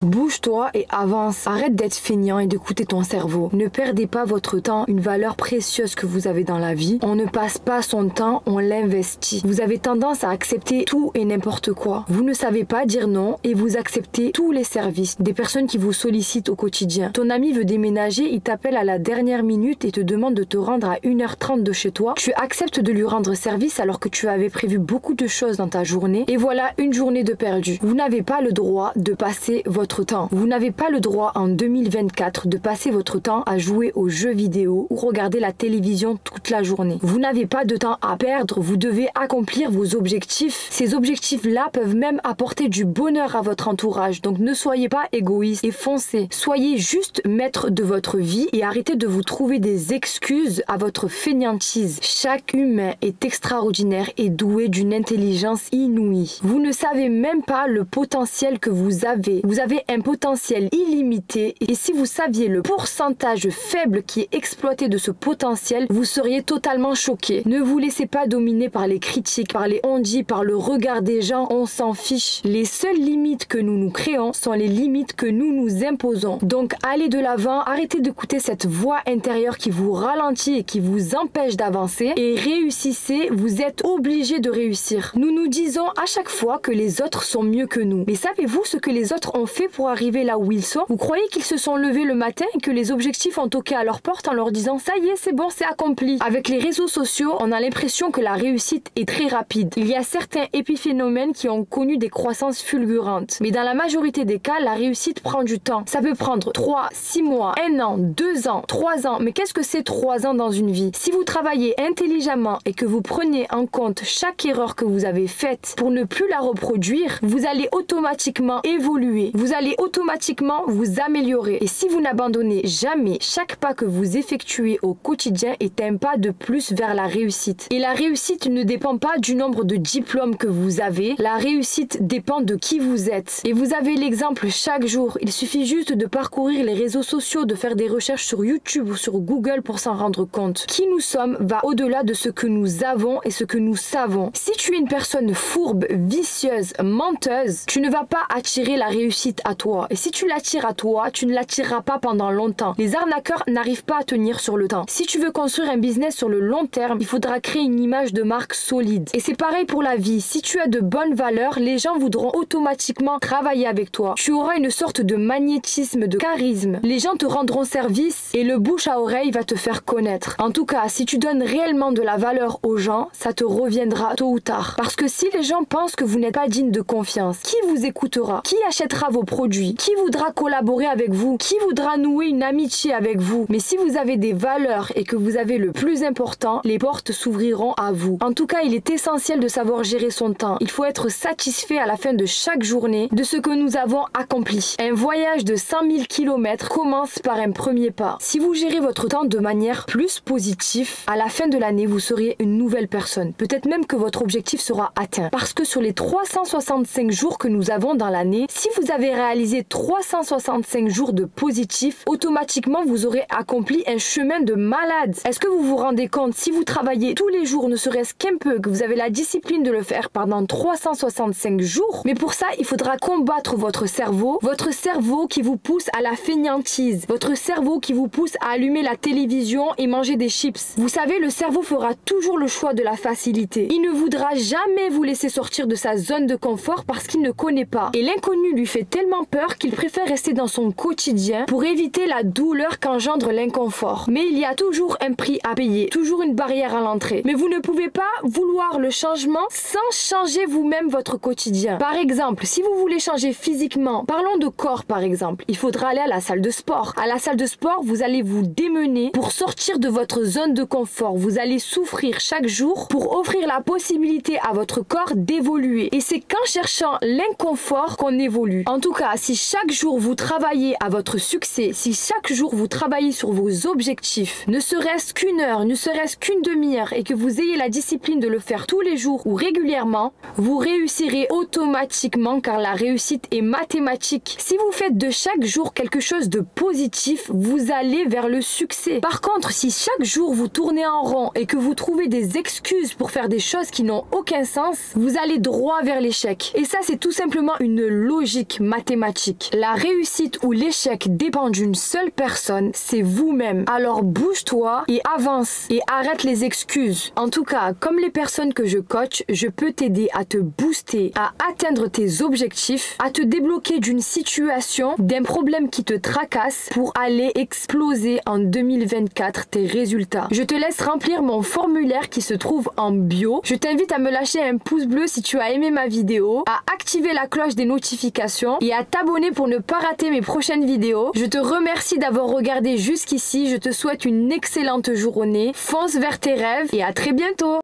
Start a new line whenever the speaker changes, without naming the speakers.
Bouge-toi et avance. Arrête d'être feignant et d'écouter ton cerveau. Ne perdez pas votre temps, une valeur précieuse que vous avez dans la vie. On ne passe pas son temps, on l'investit. Vous avez tendance à accepter tout et n'importe quoi. Vous ne savez pas dire non et vous acceptez tous les services des personnes qui vous sollicitent au quotidien. Ton ami veut déménager, il t'appelle à la dernière minute et te demande de te rendre à 1h30 de chez toi. Tu acceptes de lui rendre service alors que tu avais prévu beaucoup de choses dans ta journée. Et voilà une journée de perdu. Vous n'avez pas le droit de passer votre temps. Vous n'avez pas le droit en 2024 de passer votre temps à jouer aux jeux vidéo ou regarder la télévision toute la journée. Vous n'avez pas de temps à perdre, vous devez accomplir vos objectifs. Ces objectifs-là peuvent même apporter du bonheur à votre entourage, donc ne soyez pas égoïste et foncez. Soyez juste maître de votre vie et arrêtez de vous trouver des excuses à votre fainéantise. Chaque humain est extraordinaire et doué d'une intelligence inouïe. Vous ne savez même pas le potentiel que vous avez. Vous avez un potentiel illimité et si vous saviez le pourcentage faible qui est exploité de ce potentiel, vous seriez totalement choqué. Ne vous laissez pas dominer par les critiques, par les on-dit, par le regard des gens, on s'en fiche. Les seules limites que nous nous créons sont les limites que nous nous imposons. Donc allez de l'avant, arrêtez d'écouter cette voix intérieure qui vous ralentit et qui vous empêche d'avancer et réussissez, vous êtes obligé de réussir. Nous nous disons à chaque fois que les autres sont mieux que nous. Mais savez-vous ce que les autres ont fait pour arriver là où ils sont? Vous croyez qu'ils se sont levés le matin et que les objectifs ont toqué à leur porte en leur disant ça y est, c'est bon, c'est accompli? Avec les réseaux sociaux, on a l'impression que la réussite est très rapide. Il y a certains épiphénomènes qui ont connu des croissances fulgurantes. Mais dans la majorité des cas, la réussite prend du temps. Ça peut prendre 3, 6 mois, 1 an, 2 ans, 3 ans. Mais qu'est-ce que c'est 3 ans dans une vie? Si vous travaillez intelligemment et que vous prenez en compte chaque erreur que vous avez faite pour ne plus la reproduire, vous allez automatiquement évoluer. Vous allez automatiquement vous améliorer. Et si vous n'abandonnez jamais, chaque pas que vous effectuez au quotidien est un pas de plus vers la réussite. Et la réussite ne dépend pas du nombre de diplômes que vous avez. La réussite dépend de qui vous êtes. Et vous avez l'exemple chaque jour. Il suffit juste de parcourir les réseaux sociaux, de faire des recherches sur YouTube ou sur Google pour s'en rendre compte. Qui nous sommes va au-delà de ce que nous avons et ce que nous savons. Si tu es une personne fourbe, vicieuse, menteuse, tu ne vas pas attirer la réussite à toi. Et si tu l'attires à toi, tu ne l'attireras pas pendant longtemps. Les arnaqueurs n'arrivent pas à tenir sur le temps. Si tu veux construire un business sur le long terme, il faudra créer une image de marque solide. Et c'est pareil pour la vie. Si tu as de bonnes valeurs, les gens voudront automatiquement travailler avec toi. Tu auras une sorte de magnétisme, de charisme. Les gens te rendront service et le bouche à oreille va te faire connaître. En tout cas, si tu donnes réellement de la valeur aux gens, ça te reviendra tôt ou tard. Parce que si les gens pensent que vous n'êtes pas digne de confiance, qui vous écoutera? Qui achètera vos produits? Qui voudra collaborer avec vous? Qui voudra nouer une amitié avec vous? Mais si vous avez des valeurs et que vous avez le plus important, les portes s'ouvriront à vous. En tout cas, il est essentiel de savoir gérer son temps. Il faut être satisfait à la fin de chaque journée de ce que nous avons accompli. Un voyage de 100 000 km commence par un premier pas. Si vous gérez votre temps de manière plus positive, à la fin de l'année, vous serez une nouvelle personne. Peut-être même que votre objectif sera atteint. Parce que sur les 365 jours que nous avons dans l'année, si vous avez réalisé 365 jours de positif, automatiquement vous aurez accompli un chemin de malade. Est-ce que vous vous rendez compte, si vous travaillez tous les jours, ne serait-ce qu'un peu, que vous avez la discipline de le faire pendant 365 jours? Mais pour ça, il faudra combattre votre cerveau qui vous pousse à la fainéantise, votre cerveau qui vous pousse à allumer la télévision et manger des chips. Vous savez, le cerveau fera toujours le choix de la facilité. Il ne voudra jamais vous laisser sortir de sa zone de confort parce qu'il ne connaît pas. Et l'inconnu lui fait tellement peur qu'il préfère rester dans son quotidien pour éviter la douleur qu'engendre l'inconfort. Mais il y a toujours un prix à payer, toujours une barrière à l'entrée. Mais vous ne pouvez pas vouloir le changement sans changer vous-même votre quotidien. Par exemple, si vous voulez changer physiquement, parlons de corps par exemple, il faudra aller à la salle de sport. À la salle de sport, vous allez vous démener pour sortir de votre zone de confort. Vous allez souffrir chaque jour pour offrir la possibilité à votre corps d'évoluer. Et c'est qu'en cherchant l'inconfort qu'on évolue. En tout cas, si chaque jour vous travaillez à votre succès, si chaque jour vous travaillez sur vos objectifs, ne serait-ce qu'une heure, ne serait-ce qu'une demi-heure et que vous ayez la discipline de le faire tous les jours ou régulièrement, vous réussirez automatiquement car la réussite est mathématique. Si vous faites de chaque jour quelque chose de positif, vous allez vers le succès. Par contre, si chaque jour vous tournez en rond et que vous trouvez des excuses pour faire des choses qui n'ont aucun sens, vous allez droit vers l'échec. Et ça, c'est tout simplement une logique mathématique. mathématiques. La réussite ou l'échec dépend d'une seule personne, c'est vous-même. Alors bouge-toi et avance et arrête les excuses. En tout cas, comme les personnes que je coach, je peux t'aider à te booster, à atteindre tes objectifs, à te débloquer d'une situation, d'un problème qui te tracasse pour aller exploser en 2024 tes résultats. Je te laisse remplir mon formulaire qui se trouve en bio. Je t'invite à me lâcher un pouce bleu si tu as aimé ma vidéo, à activer la cloche des notifications et à t'abonner pour ne pas rater mes prochaines vidéos. Je te remercie d'avoir regardé jusqu'ici. Je te souhaite une excellente journée. Fonce vers tes rêves et à très bientôt.